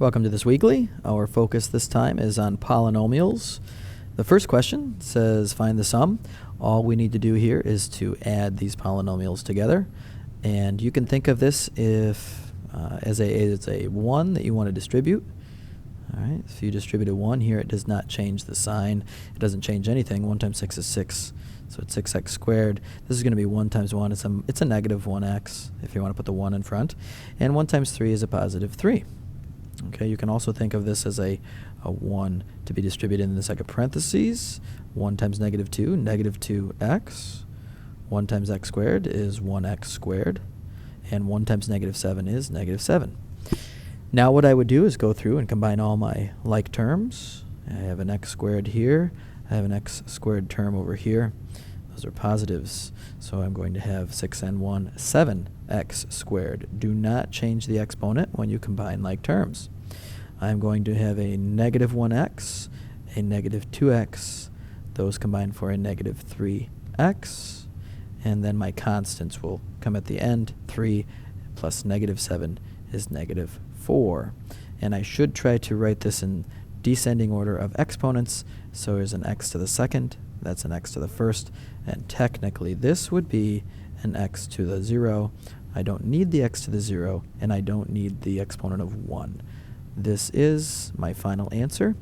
Welcome to this weekly. Our focus this time is on polynomials. The first question says find the sum. All we need to do here is to add these polynomials together. And you can think of this if as a 1 that you want to distribute. All right, if you distribute a 1 here, it does not change the sign. It doesn't change anything. 1 times 6 is 6. So it's 6x squared. This is going to be 1 times 1. It's a negative 1x if you want to put the 1 in front. And 1 times 3 is a positive 3. Okay, you can also think of this as a 1 to be distributed in the second parentheses. 1 times negative 2, negative 2x. 1 times x squared is 1x squared. And 1 times negative 7 is negative 7. Now what I would do is go through and combine all my like terms. I have an x squared here. I have an x squared term over here. Those are positives. So I'm going to have 6 and 1, 7x squared. Do not change the exponent when you combine like terms. I'm going to have a negative 1x, a negative 2x. Those combine for a negative 3x. And then my constants will come at the end. 3 plus negative 7 is negative 4. And I should try to write this in descending order of exponents. So there's an x to the second, that's an x to the first, and technically this would be an x to the 0. I don't need the x to the 0, and I don't need the exponent of 1. This is my final answer.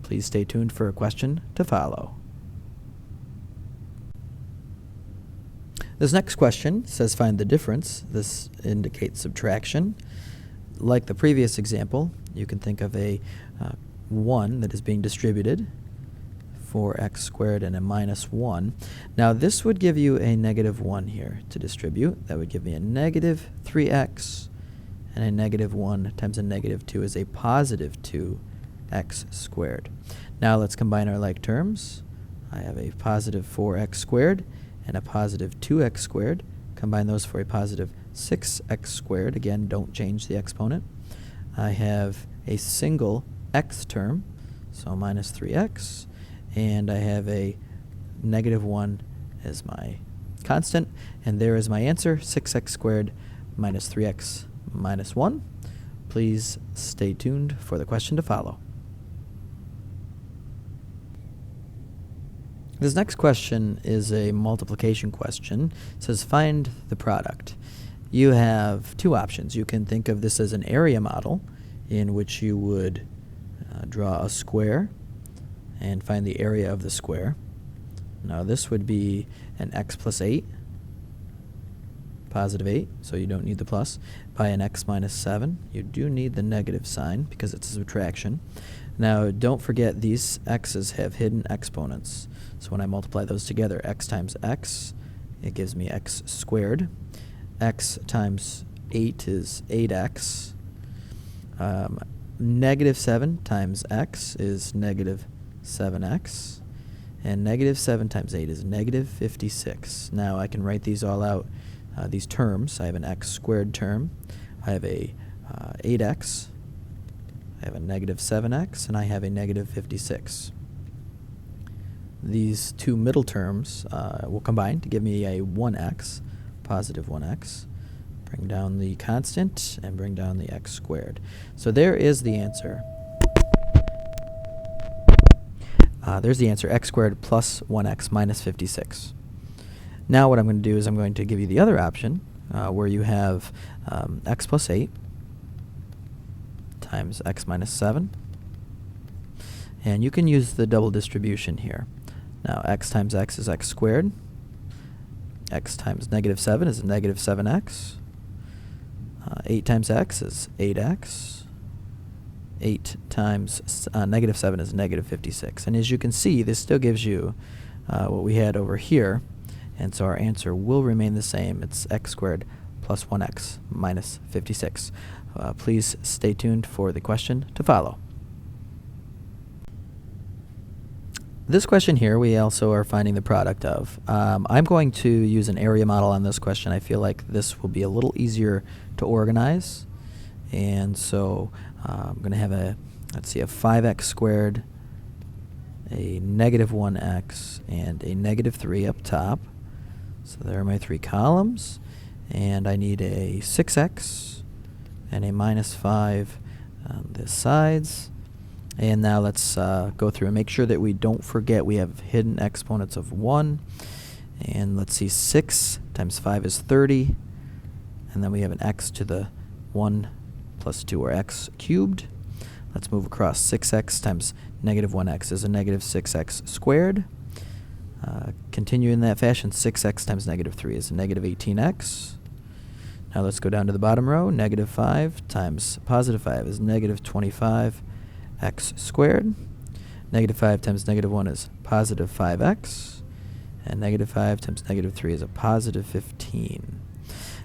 Please stay tuned for a question to follow. This next question says find the difference. This indicates subtraction. Like the previous example, you can think of a 1 that is being distributed, 4x squared and a minus 1. Now this would give you a negative 1 here to distribute. That would give me a negative 3x, and a negative 1 times a negative 2 is a positive 2x squared. Now let's combine our like terms. I have a positive 4x squared and a positive 2x squared. Combine those for a positive 6x squared. Again, don't change the exponent. I have a single x term, so minus 3x, and I have a negative 1 as my constant, and there is my answer, 6x squared minus 3x minus 1. Please stay tuned for the question to follow. This next question is a multiplication question. It says find the product. You have two options. You can think of this as an area model in which you would draw a square and find the area of the square. Now this would be an x plus 8, positive 8, so you don't need the plus, by an x minus 7. You do need the negative sign because it's a subtraction. Now don't forget these x's have hidden exponents. So when I multiply those together, x times x, it gives me x squared. X times 8 is 8x. Negative 7 times x is negative 7x. And negative 7 times 8 is negative 56. Now I can write these all out, these terms. I have an x squared term. I have a 8x. I have a negative 7x. And I have a negative 56. These two middle terms will combine to give me a 1x, positive 1x. Bring down the constant and bring down the x squared. So there is the answer. There's the answer, x squared plus 1x minus 56. Now what I'm going to do is I'm going to give you the other option where you have x plus 8 times x minus 7. And you can use the double distribution here. Now x times x is x squared. X times negative 7 is negative 7x. 8 times x is 8x. 8 times negative 7 is negative 56. And as you can see, this still gives you what we had over here. And so our answer will remain the same. It's x squared plus 1x minus 56. Please stay tuned for the question to follow. This question here, we also are finding the product of. I'm going to use an area model on this question. I feel like this will be a little easier to organize. And so I'm going to have a 5x squared, a negative 1x, and a negative 3 up top. So there are my three columns. And I need a 6x and a minus 5 on the sides. And now let's go through and make sure that we don't forget we have hidden exponents of 1. And let's see, 6 times 5 is 30. And then we have an x to the 1 plus 2, or x cubed. Let's move across. 6x times negative 1x is a negative 6x squared. Continue in that fashion. 6x times negative 3 is a negative 18x. Now let's go down to the bottom row. Negative 5 times positive 5 is negative 25x squared. Negative 5 times negative 1 is positive 5x. And negative 5 times negative 3 is a positive 15.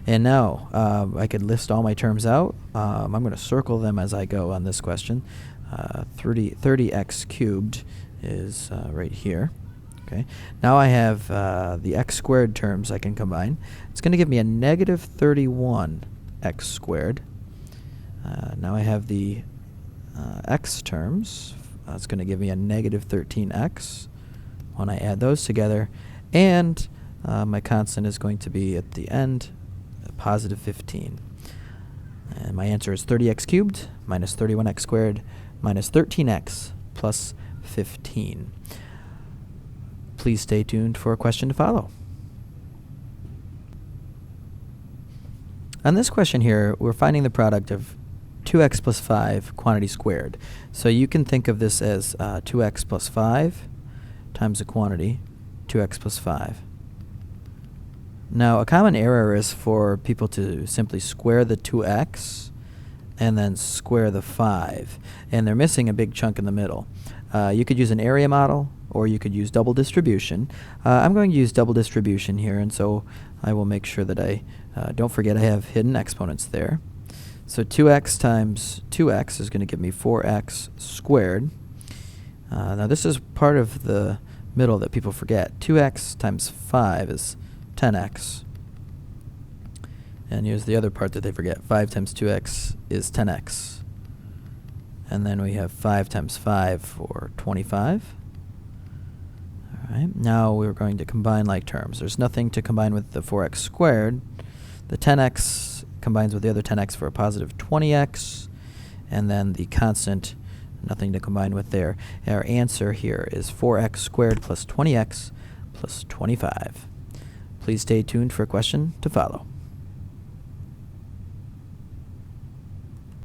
And now I could list all my terms out. I'm going to circle them as I go on this question. 30x cubed is right here. Okay. Now I have the x squared terms I can combine. It's going to give me a negative 31x squared. Now I have the x terms. It's going to give me a negative 13x when I add those together. And my constant is going to be at the end a positive 15. And my answer is 30x cubed minus 31x squared minus 13x plus 15. Please stay tuned for a question to follow. On this question here, we're finding the product of 2x plus 5 quantity squared. So you can think of this as 2x plus 5 times the quantity, 2x plus 5. Now, a common error is for people to simply square the 2x and then square the 5. And they're missing a big chunk in the middle. You could use an area model, or you could use double distribution. I'm going to use double distribution here, and so I will make sure that I don't forget I have hidden exponents there. So 2x times 2x is going to give me 4x squared. Now this is part of the middle that people forget. 2x times 5 is 10x. And here's the other part that they forget. 5 times 2x is 10x. And then we have 5 times 5 for 25. All right, now we're going to combine like terms. There's nothing to combine with the 4x squared. The 10x combines with the other 10x for a positive 20x. And then the constant, nothing to combine with there. Our answer here is 4x squared plus 20x plus 25. Please stay tuned for a question to follow.